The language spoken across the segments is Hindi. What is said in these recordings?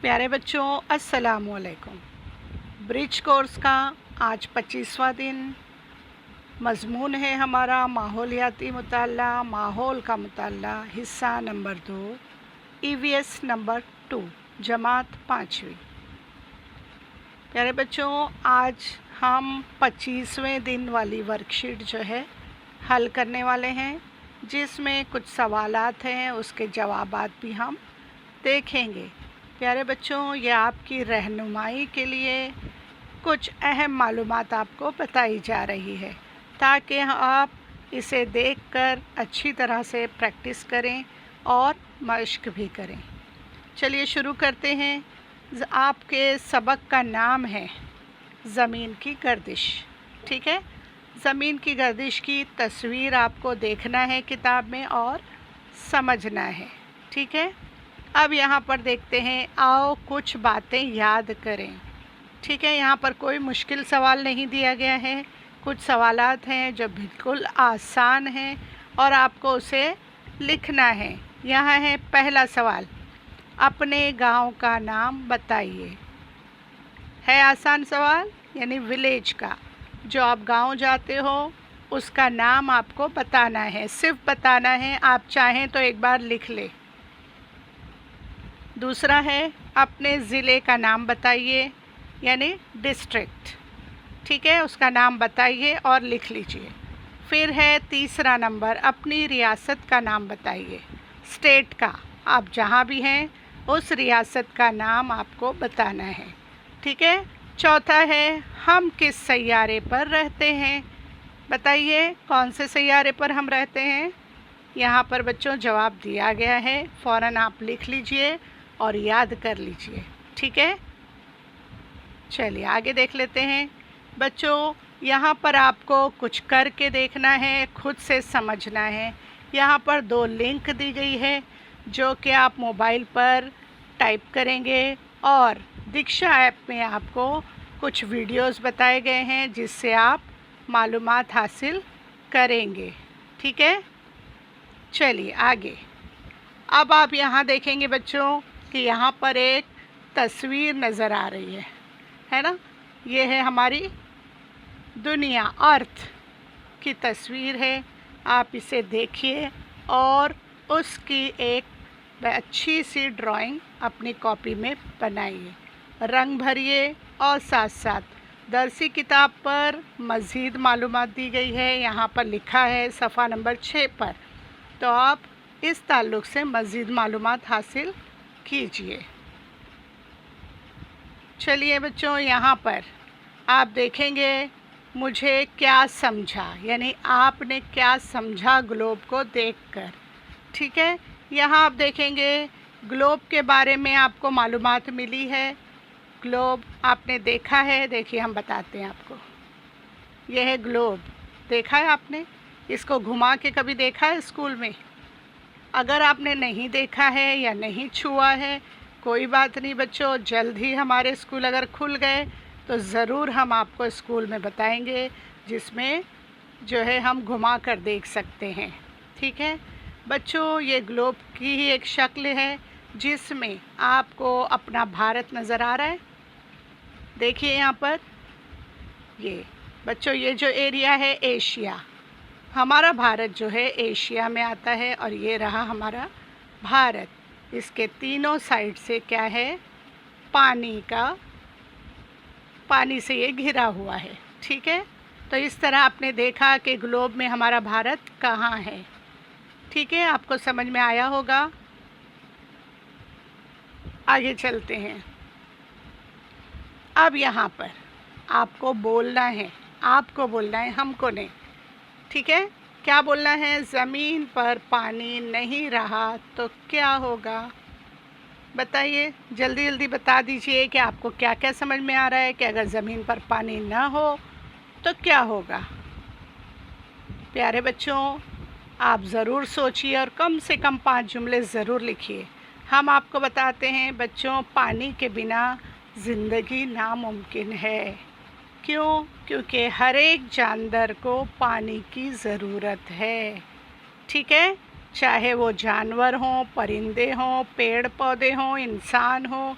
प्यारे बच्चों, अस्सलामुअलैकुम। ब्रिज कोर्स का आज 25वां दिन। मज़मून है हमारा माहौलियाती मुताला, माहौल का मुताला, हिस्सा नंबर 2, EVS नंबर 2, जमात 5वीं। प्यारे बच्चों, आज हम 25वें दिन वाली वर्कशीट जो है हल करने वाले हैं, जिसमें कुछ सवालात हैं, उसके जवाबात भी हम देखेंगे। प्यारे बच्चों, ये आपकी रहनुमाई के लिए कुछ अहम मालूमात आपको बताई जा रही है, ताकि आप इसे देखकर अच्छी तरह से प्रैक्टिस करें और मश्क भी करें। चलिए शुरू करते हैं। आपके सबक का नाम है ज़मीन की गर्दिश। ठीक है, ज़मीन की गर्दिश की तस्वीर आपको देखना है किताब में और समझना है। ठीक है, अब यहाँ पर देखते हैं, आओ कुछ बातें याद करें। ठीक है, यहाँ पर कोई मुश्किल सवाल नहीं दिया गया है, कुछ सवालात हैं जो बिल्कुल आसान हैं और आपको उसे लिखना है। यहाँ है पहला सवाल, अपने गांव का नाम बताइए। है आसान सवाल, यानी विलेज का, जो आप गांव जाते हो उसका नाम आपको बताना है, सिर्फ बताना है। आप चाहें तो एक बार लिख ले। दूसरा है, अपने ज़िले का नाम बताइए, यानी डिस्ट्रिक्ट। ठीक है, उसका नाम बताइए और लिख लीजिए। फिर है तीसरा नंबर, अपनी रियासत का नाम बताइए, स्टेट का, आप जहाँ भी हैं उस रियासत का नाम आपको बताना है। ठीक है, चौथा है, हम किस सैयारे पर रहते हैं, बताइए कौन से सैयारे पर हम रहते हैं। यहाँ पर बच्चों जवाब दिया गया है, फ़ौरन आप लिख लीजिए और याद कर लीजिए। ठीक है, चलिए आगे देख लेते हैं। बच्चों, यहाँ पर आपको कुछ करके देखना है, खुद से समझना है। यहाँ पर 2 लिंक दी गई है जो कि आप मोबाइल पर टाइप करेंगे और दीक्षा ऐप में आपको कुछ वीडियोस बताए गए हैं जिससे आप मालूमात हासिल करेंगे। ठीक है, चलिए आगे। अब आप यहाँ देखेंगे बच्चों कि यहाँ पर एक तस्वीर नज़र आ रही है ना। ये है हमारी दुनिया, अर्थ की तस्वीर है। आप इसे देखिए और उसकी एक अच्छी सी ड्राइंग अपनी कॉपी में बनाइए, रंग भरिए और साथ साथ दरसी किताब पर मज़ीद मालूमात दी गई है। यहाँ पर लिखा है सफ़ा नंबर 6 पर, तो आप इस ताल्लुक़ से मज़ीद मालूमात हासिल कीजिए। चलिए बच्चों, यहाँ पर आप देखेंगे मुझे क्या समझा, यानी आपने क्या समझा ग्लोब को देखकर। ठीक है, यहाँ आप देखेंगे ग्लोब के बारे में आपको मालूमात मिली है। ग्लोब आपने देखा है, देखिए हम बताते हैं आपको। यह है ग्लोब, देखा है आपने? इसको घुमा के कभी देखा है स्कूल में? अगर आपने नहीं देखा है या नहीं छुआ है, कोई बात नहीं बच्चों, जल्द ही हमारे स्कूल अगर खुल गए तो ज़रूर हम आपको स्कूल में बताएंगे, जिसमें जो है हम घुमा कर देख सकते हैं। ठीक है बच्चों, ये ग्लोब की ही एक शक्ल है जिसमें आपको अपना भारत नज़र आ रहा है। देखिए यहाँ पर, ये बच्चों, ये जो एरिया है एशिया, हमारा भारत जो है एशिया में आता है और ये रहा हमारा भारत। इसके तीनों साइड से क्या है, पानी से ये घिरा हुआ है। ठीक है, तो इस तरह आपने देखा कि ग्लोब में हमारा भारत कहाँ है। ठीक है, आपको समझ में आया होगा। आगे चलते हैं। अब यहाँ पर आपको बोलना है, हमको नहीं। ठीक है, क्या बोलना है? ज़मीन पर पानी नहीं रहा तो क्या होगा, बताइए, जल्दी जल्दी बता दीजिए कि आपको क्या क्या समझ में आ रहा है कि अगर ज़मीन पर पानी ना हो तो क्या होगा। प्यारे बच्चों, आप ज़रूर सोचिए और कम से कम 5 जुमले ज़रूर लिखिए। हम आपको बताते हैं बच्चों, पानी के बिना ज़िंदगी नामुमकिन है। क्यों? क्योंकि हर एक जानवर को पानी की ज़रूरत है। ठीक है, चाहे वो जानवर हों, परिंदे हों, पेड़ पौधे हों, इंसान हो,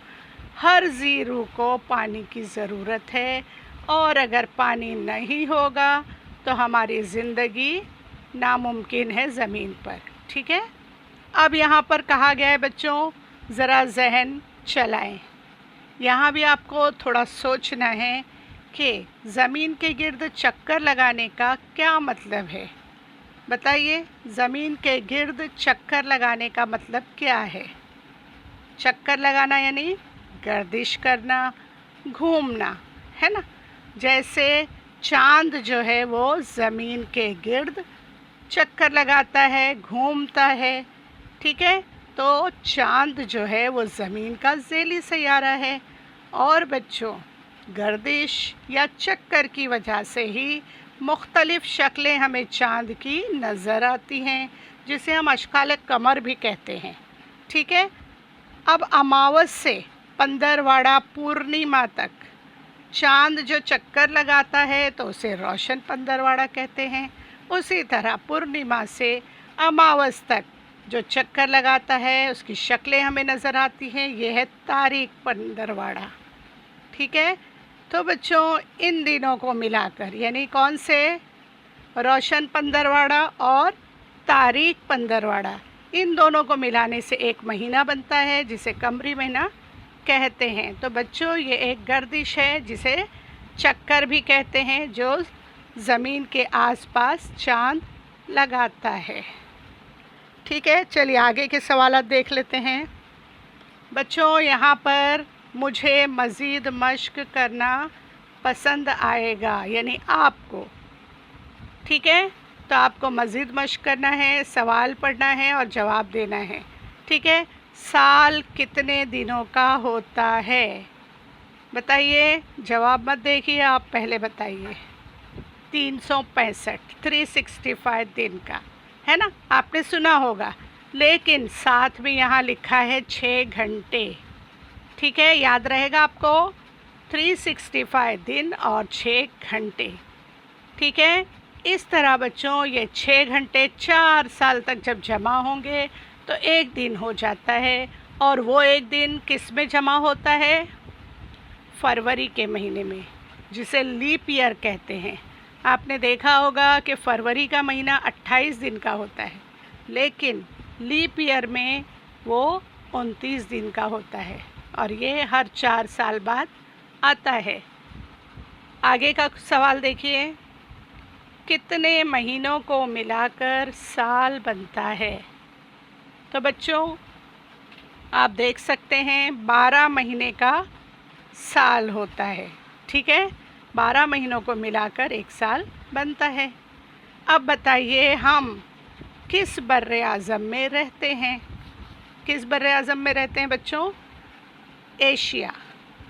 हर जीरू को पानी की ज़रूरत है और अगर पानी नहीं होगा तो हमारी ज़िंदगी नामुमकिन है ज़मीन पर। ठीक है, अब यहाँ पर कहा गया है बच्चों, ज़रा जहन चलाएं। यहाँ भी आपको थोड़ा सोचना है कि ज़मीन के गिर्द चक्कर लगाने का क्या मतलब है। बताइए, ज़मीन के गिर्द चक्कर लगाने का मतलब क्या है? चक्कर लगाना यानी गर्दिश करना, घूमना, है ना। जैसे चांद जो है वो ज़मीन के गिर्द चक्कर लगाता है, घूमता है। ठीक है, तो चांद जो है वो ज़मीन का ज़ैली सैयारा है। और बच्चों, गर्दिश या चक्कर की वजह से ही मुख्तलिफ़ शक्लें हमें चांद की नज़र आती हैं, जिसे हम अशकाल कमर भी कहते हैं। ठीक है, अब अमावस से पंद्रवाड़ा पूर्णिमा तक चांद जो चक्कर लगाता है तो उसे रोशन पंद्रवाड़ा कहते हैं। उसी तरह पूर्णिमा से अमावस तक जो चक्कर लगाता है उसकी शक्लें हमें नज़र आती हैं, ये है तारीख पंद्रवाड़ा। ठीक है, तो बच्चों इन दिनों को मिलाकर, यानी कौन से, रोशन पंद्रवाड़ा और तारीख पंद्रवाड़ा, इन दोनों को मिलाने से एक महीना बनता है जिसे कमरी महीना कहते हैं। तो बच्चों ये एक गर्दिश है जिसे चक्कर भी कहते हैं, जो ज़मीन के आसपास चांद लगाता है। ठीक है, चलिए आगे के सवाल देख लेते हैं। बच्चों यहाँ पर मुझे मज़ीद मश्क करना पसंद आएगा, यानी आपको। ठीक है, तो आपको मज़ीद मश्क करना है, सवाल पढ़ना है और जवाब देना है। ठीक है, साल कितने दिनों का होता है? बताइए, जवाब मत देखिए, आप पहले बताइए। 365, 365 दिन का, है ना, आपने सुना होगा। लेकिन साथ में यहाँ लिखा है 6 घंटे। ठीक है, याद रहेगा आपको, 365 दिन और 6 घंटे। ठीक है, इस तरह बच्चों ये 6 घंटे 4 साल तक जब जमा होंगे तो एक दिन हो जाता है। और वो एक दिन किस में जमा होता है? फरवरी के महीने में, जिसे लीप ईयर कहते हैं। आपने देखा होगा कि फरवरी का महीना 28 दिन का होता है, लेकिन लीप ईयर में वो 29 दिन का होता है और ये हर 4 साल बाद आता है। आगे का सवाल देखिए, कितने महीनों को मिलाकर साल बनता है? तो बच्चों आप देख सकते हैं 12 महीने का साल होता है। ठीक है, 12 महीनों को मिलाकर एक साल बनता है। अब बताइए, हम किस बर्रे आज़म में रहते हैं? किस बर्रे आज़म में रहते हैं बच्चों? एशिया।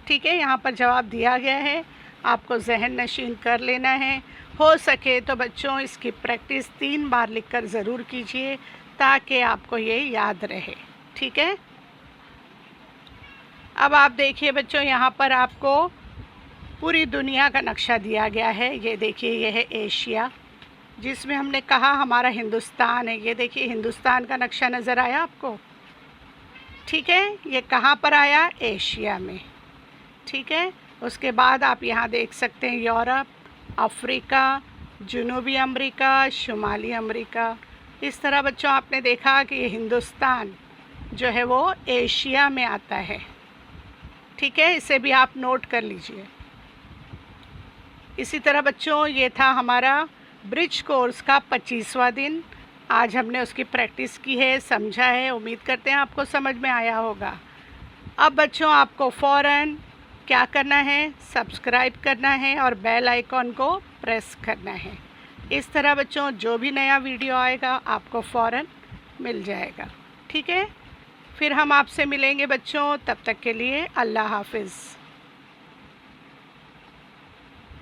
ठीक है, यहाँ पर जवाब दिया गया है, आपको जहन नशीन कर लेना है। हो सके तो बच्चों इसकी प्रैक्टिस 3 बार लिखकर ज़रूर कीजिए ताकि आपको ये याद रहे। ठीक है, अब आप देखिए बच्चों, यहाँ पर आपको पूरी दुनिया का नक्शा दिया गया है। ये देखिए, ये है एशिया, जिसमें हमने कहा हमारा हिंदुस्तान है। ये देखिए हिंदुस्तान का नक्शा नज़र आया आपको? ठीक है, ये कहाँ पर आया? एशिया में। ठीक है, उसके बाद आप यहाँ देख सकते हैं यूरोप, अफ्रीका, जनूबी अमेरिका, शुमाली अमेरिका। इस तरह बच्चों आपने देखा कि ये हिंदुस्तान जो है वो एशिया में आता है। ठीक है, इसे भी आप नोट कर लीजिए। इसी तरह बच्चों ये था हमारा ब्रिज कोर्स का 25वां दिन। आज हमने उसकी प्रैक्टिस की है, समझा है। उम्मीद करते हैं आपको समझ में आया होगा। अब बच्चों आपको फ़ौरन क्या करना है? सब्सक्राइब करना है और बेल आइकॉन को प्रेस करना है। इस तरह बच्चों जो भी नया वीडियो आएगा आपको फ़ौरन मिल जाएगा। ठीक है, फिर हम आपसे मिलेंगे बच्चों, तब तक के लिए अल्लाह हाफ़िज़।